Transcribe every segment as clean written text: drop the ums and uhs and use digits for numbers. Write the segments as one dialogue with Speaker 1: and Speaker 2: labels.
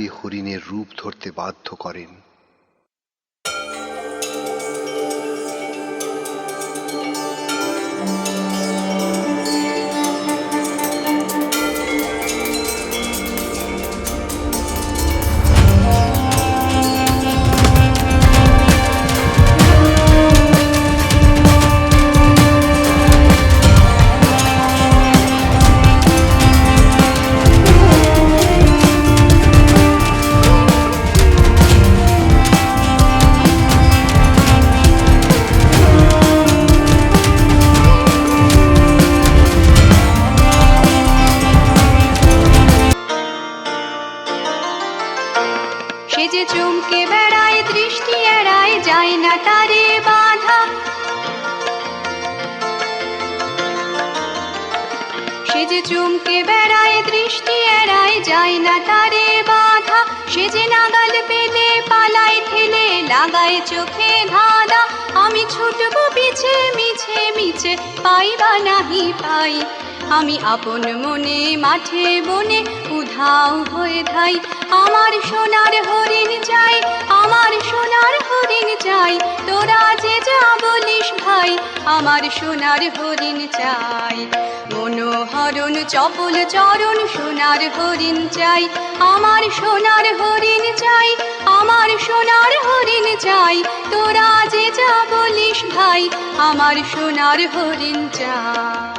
Speaker 1: করে হরিণের রূপ ধরতে বাধ্য করেন।
Speaker 2: সে যে চমকে বেড়ায়, দৃষ্টি এড়ায়, যায় না তারে বাধা। সে যে চমকে বেড়ায়, দৃষ্টি এড়ায়, যায় না তারে বাধা। সে যে নাগাল পেলে পালায় ঠেলে, লাগায় চোখে ধাঁধা। আমি ছুটব পিছে মিছে মিছে, পাই বা নাহি পাই। আমি আপন মনে মাঠে বনে উধাও হয়ে ধাই। আমার সোনার হরিণ চাই, আমার সোনার হরিণ চাই, তোরা যে যা বলিস ভাই, আমার সোনার হরিণ চাই। মনোহরণ চপল চরণ সোনার হরিণ চাই, আমার সোনার হরিণ চাই, আমার সোনার হরিণ চাই, তোরা যে যা বলিস ভাই, আমার সোনার হরিণ চাই।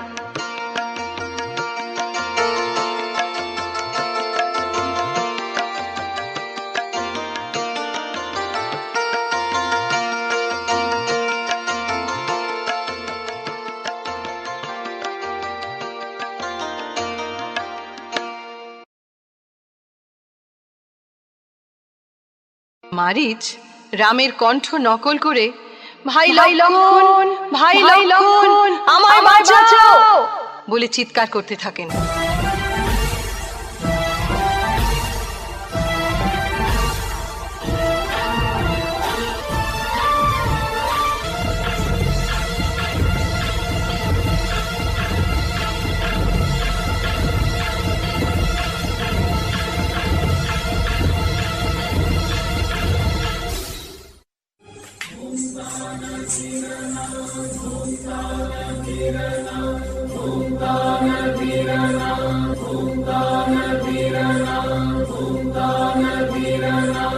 Speaker 3: মারিচ রামের কণ্ঠ নকল করে ভাই লক্ষণ, ভাই লক্ষণ, আমায় বাঁচাও বলে চিৎকার করতে থাকেন।